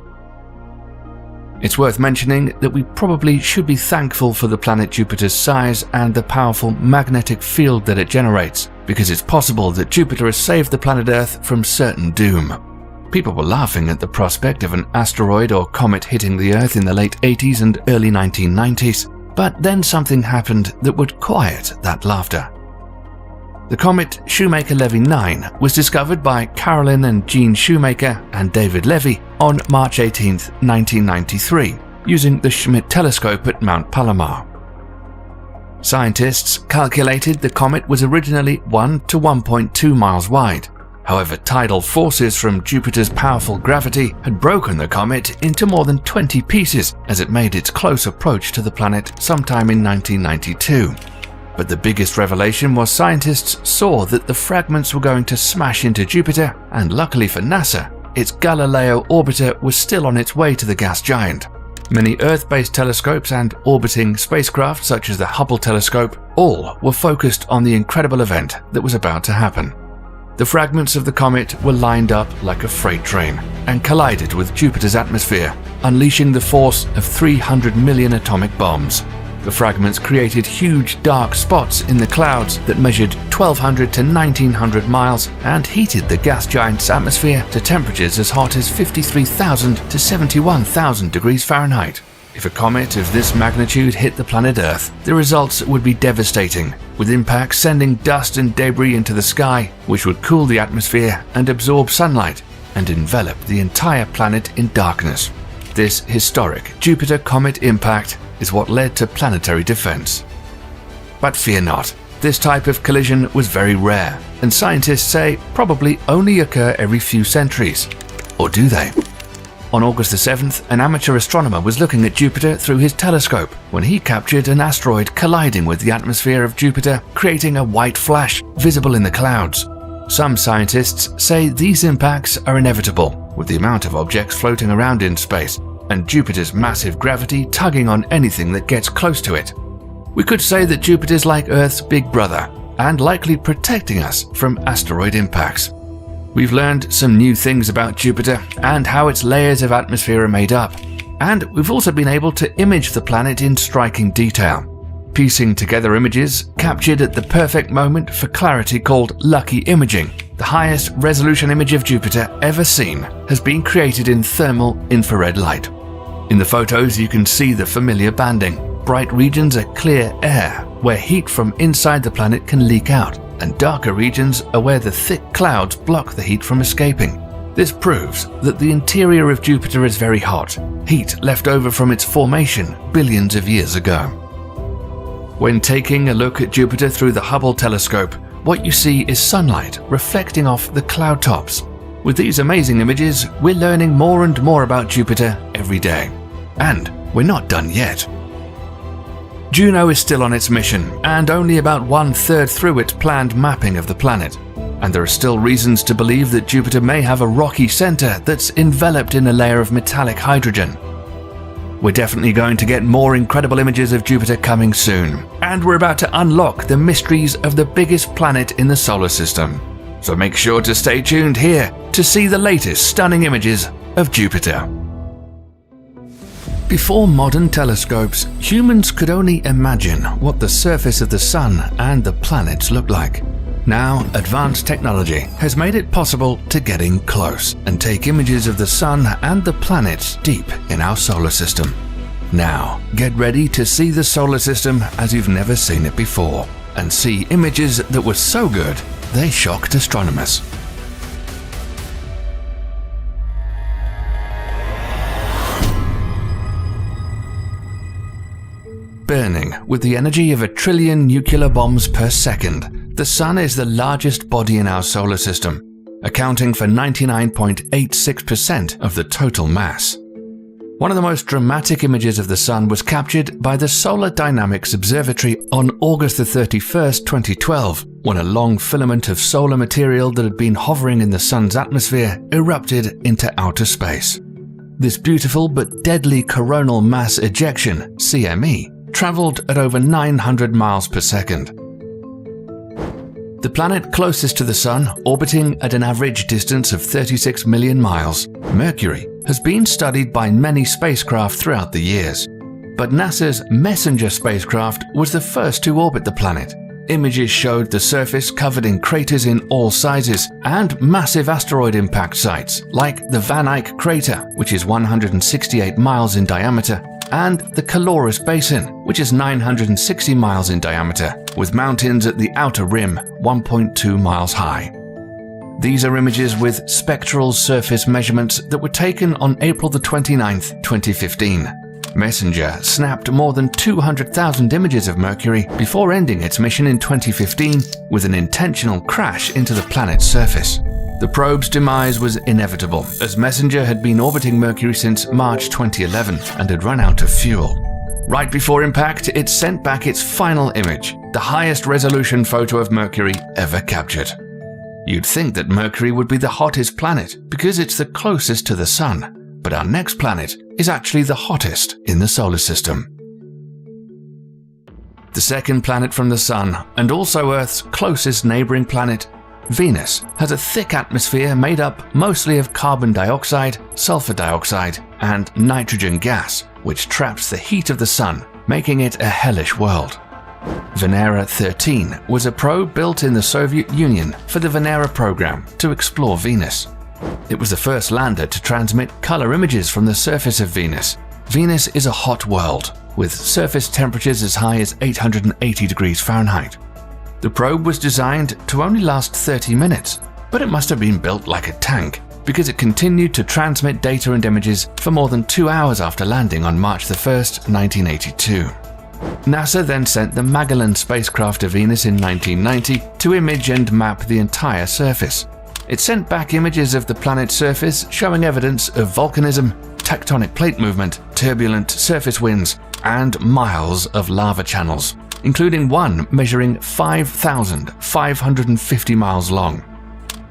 It's worth mentioning that we probably should be thankful for the planet Jupiter's size and the powerful magnetic field that it generates, because it's possible that Jupiter has saved the planet Earth from certain doom. People were laughing at the prospect of an asteroid or comet hitting the Earth in the late 80s and early 1990s, but then something happened that would quiet that laughter. The comet Shoemaker-Levy 9 was discovered by Carolyn and Gene Shoemaker and David Levy on March 18, 1993, using the Schmidt telescope at Mount Palomar. Scientists calculated the comet was originally 1 to 1.2 miles wide. However, tidal forces from Jupiter's powerful gravity had broken the comet into more than 20 pieces as it made its close approach to the planet sometime in 1992. But the biggest revelation was scientists saw that the fragments were going to smash into Jupiter, and luckily for NASA, its Galileo orbiter was still on its way to the gas giant. Many Earth-based telescopes and orbiting spacecraft such as the Hubble telescope all were focused on the incredible event that was about to happen. The fragments of the comet were lined up like a freight train and collided with Jupiter's atmosphere, unleashing the force of 300 million atomic bombs. The fragments created huge dark spots in the clouds that measured 1,200 to 1,900 miles and heated the gas giant's atmosphere to temperatures as hot as 53,000 to 71,000 degrees Fahrenheit. If a comet of this magnitude hit the planet Earth, the results would be devastating, with impacts sending dust and debris into the sky, which would cool the atmosphere and absorb sunlight and envelop the entire planet in darkness. This historic Jupiter comet impact is what led to planetary defense. But fear not, this type of collision was very rare, and scientists say probably only occur every few centuries. Or do they? On August the 7th, an amateur astronomer was looking at Jupiter through his telescope when he captured an asteroid colliding with the atmosphere of Jupiter, creating a white flash visible in the clouds. Some scientists say these impacts are inevitable, with the amount of objects floating around in space and Jupiter's massive gravity tugging on anything that gets close to it. We could say that Jupiter's like Earth's big brother, and likely protecting us from asteroid impacts. We've learned some new things about Jupiter and how its layers of atmosphere are made up, and we've also been able to image the planet in striking detail, piecing together images captured at the perfect moment for clarity called lucky imaging. The highest resolution image of Jupiter ever seen has been created in thermal infrared light. In the photos you can see the familiar banding. Bright regions are clear air, where heat from inside the planet can leak out, and darker regions are where the thick clouds block the heat from escaping. This proves that the interior of Jupiter is very hot, heat left over from its formation billions of years ago. When taking a look at Jupiter through the Hubble telescope, what you see is sunlight reflecting off the cloud tops. With these amazing images, we're learning more and more about Jupiter every day. And we're not done yet. Juno is still on its mission, and only about 1/3 through its planned mapping of the planet. And there are still reasons to believe that Jupiter may have a rocky center that's enveloped in a layer of metallic hydrogen. We're definitely going to get more incredible images of Jupiter coming soon, and we're about to unlock the mysteries of the biggest planet in the solar system. So make sure to stay tuned here to see the latest stunning images of Jupiter. Before modern telescopes, humans could only imagine what the surface of the Sun and the planets looked like. Now, advanced technology has made it possible to get in close and take images of the Sun and the planets deep in our solar system. Now, get ready to see the solar system as you've never seen it before, and see images that were so good they shocked astronomers. Burning with the energy of 1 trillion nuclear bombs per second, the Sun is the largest body in our solar system, accounting for 99.86% of the total mass. One of the most dramatic images of the Sun was captured by the Solar Dynamics Observatory on August 31, 2012, when a long filament of solar material that had been hovering in the Sun's atmosphere erupted into outer space. This beautiful but deadly coronal mass ejection, CME, traveled at over 900 miles per second. The planet closest to the Sun, orbiting at an average distance of 36 million miles, Mercury, has been studied by many spacecraft throughout the years. But NASA's MESSENGER spacecraft was the first to orbit the planet. Images showed the surface covered in craters in all sizes and massive asteroid impact sites like the Van Eyck crater, which is 168 miles in diameter, and the Caloris Basin, which is 960 miles in diameter, with mountains at the outer rim 1.2 miles high. These are images with spectral surface measurements that were taken on April 29, 2015. MESSENGER snapped more than 200,000 images of Mercury before ending its mission in 2015 with an intentional crash into the planet's surface. The probe's demise was inevitable, as MESSENGER had been orbiting Mercury since March 2011 and had run out of fuel. Right before impact, it sent back its final image, the highest resolution photo of Mercury ever captured. You'd think that Mercury would be the hottest planet because it's the closest to the Sun, but our next planet is actually the hottest in the solar system. The second planet from the Sun, and also Earth's closest neighboring planet, Venus, has a thick atmosphere made up mostly of carbon dioxide, sulfur dioxide, and nitrogen gas, which traps the heat of the Sun, making it a hellish world. Venera 13 was a probe built in the Soviet Union for the Venera program to explore Venus. It was the first lander to transmit color images from the surface of Venus. Venus is a hot world, with surface temperatures as high as 880 degrees Fahrenheit. The probe was designed to only last 30 minutes, but it must have been built like a tank, because it continued to transmit data and images for more than 2 hours after landing on March 1, 1982. NASA then sent the Magellan spacecraft to Venus in 1990 to image and map the entire surface. It sent back images of the planet's surface showing evidence of volcanism, tectonic plate movement, turbulent surface winds, and miles of lava channels, including one measuring 5,550 miles long.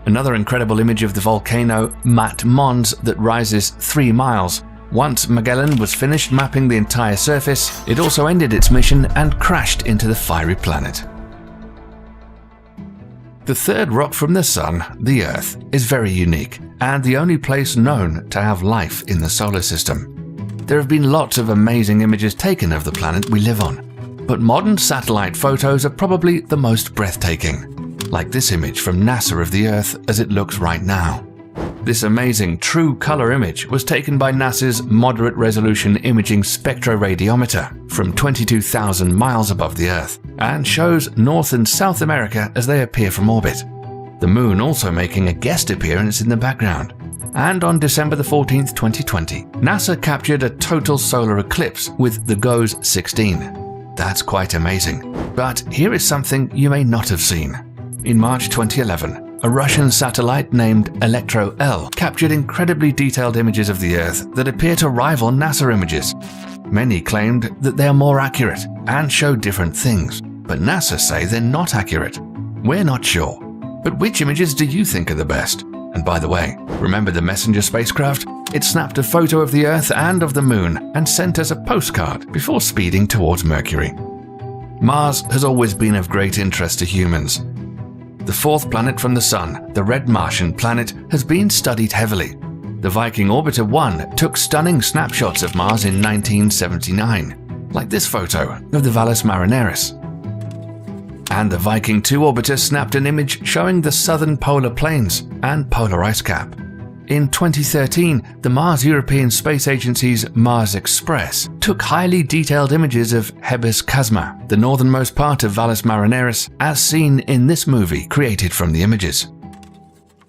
Another incredible image of the volcano Mat Mons that rises 3 miles. Once Magellan was finished mapping the entire surface, it also ended its mission and crashed into the fiery planet. The third rock from the Sun, the Earth, is very unique and the only place known to have life in the solar system. There have been lots of amazing images taken of the planet we live on, but modern satellite photos are probably the most breathtaking, like this image from NASA of the Earth as it looks right now. This amazing true color image was taken by NASA's Moderate Resolution Imaging Spectroradiometer from 22,000 miles above the Earth and shows North and South America as they appear from orbit. The Moon also making a guest appearance in the background. And on December 14, 2020, NASA captured a total solar eclipse with the GOES 16. That's quite amazing. But here is something you may not have seen. In March 2011, a Russian satellite named Elektro-L captured incredibly detailed images of the Earth that appear to rival NASA images. Many claimed that they are more accurate and show different things, but NASA say they're not accurate. We're not sure. But which images do you think are the best? And by the way, remember the MESSENGER spacecraft? It snapped a photo of the Earth and of the Moon and sent us a postcard before speeding towards Mercury. Mars has always been of great interest to humans. The fourth planet from the Sun, the red Martian planet, has been studied heavily. The Viking Orbiter 1 took stunning snapshots of Mars in 1979, like this photo of the Valles Marineris. And the Viking 2 orbiter snapped an image showing the southern polar plains and polar ice cap. In 2013, the Mars European Space Agency's Mars Express took highly detailed images of Hebes Chasma, the northernmost part of Valles Marineris, as seen in this movie created from the images.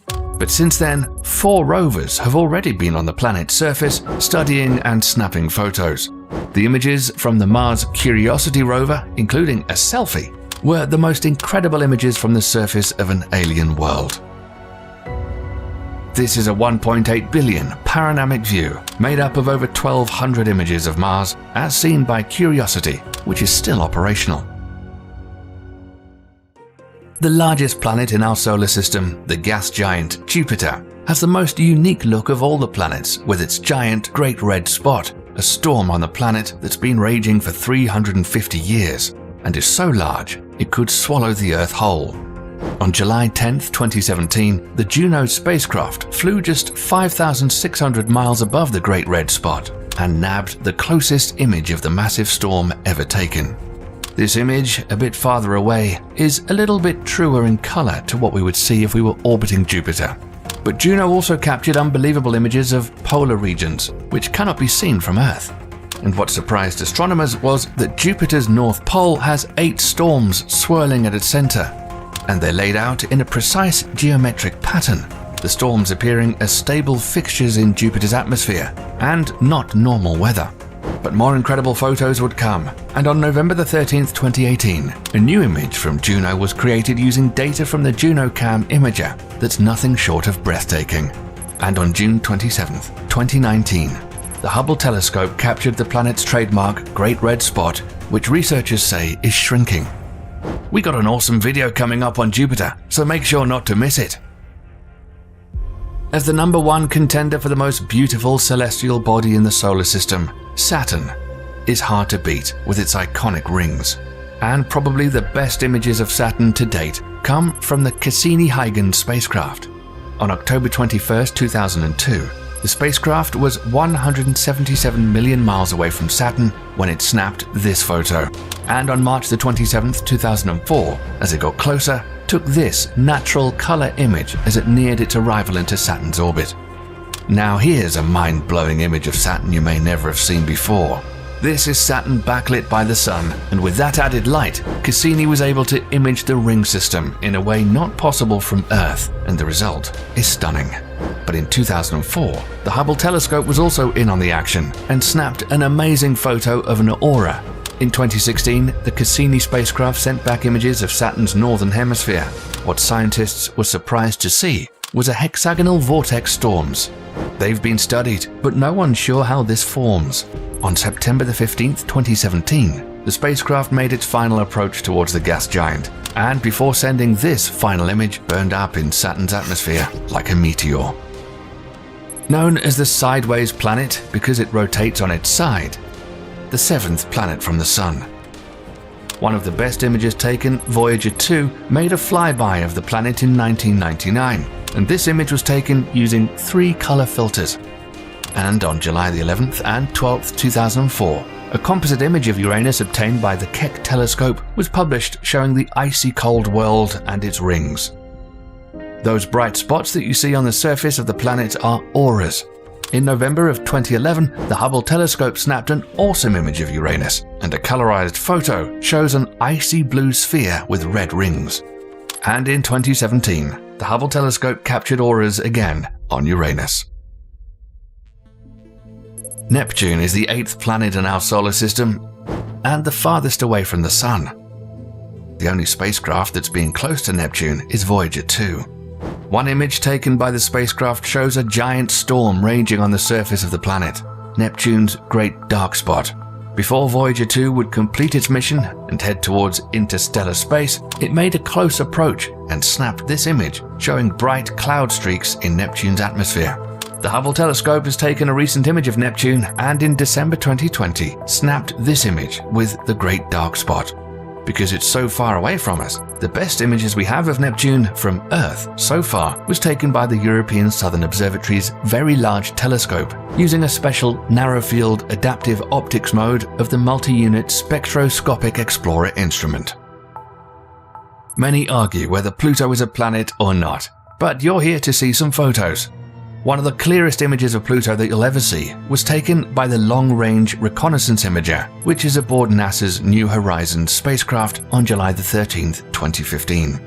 But since then, 4 rovers have already been on the planet's surface studying and snapping photos. The images from the Mars Curiosity rover, including a selfie, were the most incredible images from the surface of an alien world. This is a 1.8 billion panoramic view made up of over 1,200 images of Mars as seen by Curiosity, which is still operational. The largest planet in our solar system, the gas giant Jupiter, has the most unique look of all the planets with its giant Great Red Spot, a storm on the planet that's been raging for 350 years and is so large it could swallow the Earth whole. On July 10, 2017, the Juno spacecraft flew just 5,600 miles above the Great Red Spot and nabbed the closest image of the massive storm ever taken. This image, a bit farther away, is a little bit truer in color to what we would see if we were orbiting Jupiter. But Juno also captured unbelievable images of polar regions, which cannot be seen from Earth. And what surprised astronomers was that Jupiter's North Pole has 8 storms swirling at its center, and they're laid out in a precise geometric pattern, the storms appearing as stable fixtures in Jupiter's atmosphere and not normal weather. But more incredible photos would come, and on November 13, 2018, a new image from Juno was created using data from the JunoCam imager that's nothing short of breathtaking. And on June 27, 2019, the Hubble telescope captured the planet's trademark Great Red Spot, which researchers say is shrinking. We got an awesome video coming up on Jupiter, so make sure not to miss it. As the #1 contender for the most beautiful celestial body in the solar system, Saturn is hard to beat with its iconic rings. And probably the best images of Saturn to date come from the Cassini-Huygens spacecraft. On October 21, 2002, the spacecraft was 177 million miles away from Saturn when it snapped this photo. And on March 27, 2004, as it got closer, took this natural color image as it neared its arrival into Saturn's orbit. Now here's a mind-blowing image of Saturn you may never have seen before. This is Saturn backlit by the sun, and with that added light, Cassini was able to image the ring system in a way not possible from Earth, and the result is stunning. But in 2004, the Hubble telescope was also in on the action and snapped an amazing photo of an aurora. In 2016, the Cassini spacecraft sent back images of Saturn's northern hemisphere. What scientists were surprised to see was a hexagonal vortex storms. They've been studied, but no one's sure how this forms. On September 15, 2017, the spacecraft made its final approach towards the gas giant, and before sending this final image, burned up in Saturn's atmosphere like a meteor. Known as the sideways planet because it rotates on its side, the 7th planet from the Sun. One of the best images taken, Voyager 2, made a flyby of the planet in 1999, and this image was taken using 3 color filters. And on July the 11th and 12th, 2004, a composite image of Uranus obtained by the Keck telescope was published showing the icy cold world and its rings. Those bright spots that you see on the surface of the planet are auroras. In November of 2011, the Hubble telescope snapped an awesome image of Uranus, and a colorized photo shows an icy blue sphere with red rings. And in 2017, the Hubble telescope captured auroras again on Uranus. Neptune is the 8th planet in our solar system and the farthest away from the Sun. The only spacecraft that's been close to Neptune is Voyager 2. One image taken by the spacecraft shows a giant storm raging on the surface of the planet, Neptune's Great Dark Spot. Before Voyager 2 would complete its mission and head towards interstellar space, it made a close approach and snapped this image showing bright cloud streaks in Neptune's atmosphere. The Hubble telescope has taken a recent image of Neptune and in December 2020 snapped this image with the Great Dark Spot. Because it's so far away from us, the best images we have of Neptune from Earth so far was taken by the European Southern Observatory's Very Large Telescope using a special narrow-field adaptive optics mode of the multi-unit Spectroscopic Explorer instrument. Many argue whether Pluto is a planet or not, but you're here to see some photos. One of the clearest images of Pluto that you'll ever see was taken by the Long Range Reconnaissance Imager, which is aboard NASA's New Horizons spacecraft on July 13, 2015.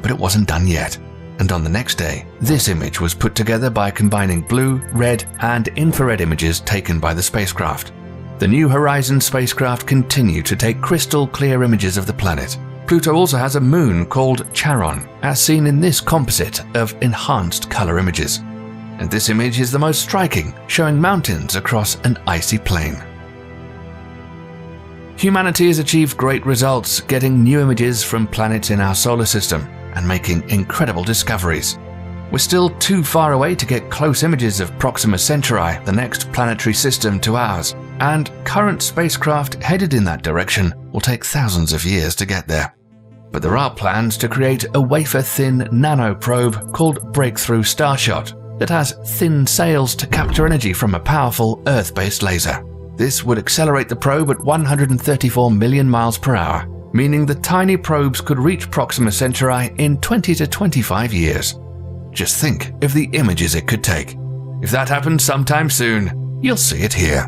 But it wasn't done yet, and on the next day, this image was put together by combining blue, red, and infrared images taken by the spacecraft. The New Horizons spacecraft continued to take crystal clear images of the planet. Pluto also has a moon called Charon, as seen in this composite of enhanced color images. And this image is the most striking, showing mountains across an icy plain. Humanity has achieved great results getting new images from planets in our solar system and making incredible discoveries. We're still too far away to get close images of Proxima Centauri, the next planetary system to ours, and current spacecraft headed in that direction will take thousands of years to get there. But there are plans to create a wafer-thin nanoprobe called Breakthrough Starshot that has thin sails to capture energy from a powerful Earth-based laser. This would accelerate the probe at 134 million miles per hour, meaning the tiny probes could reach Proxima Centauri in 20 to 25 years. Just think of the images it could take. If that happens sometime soon, you'll see it here.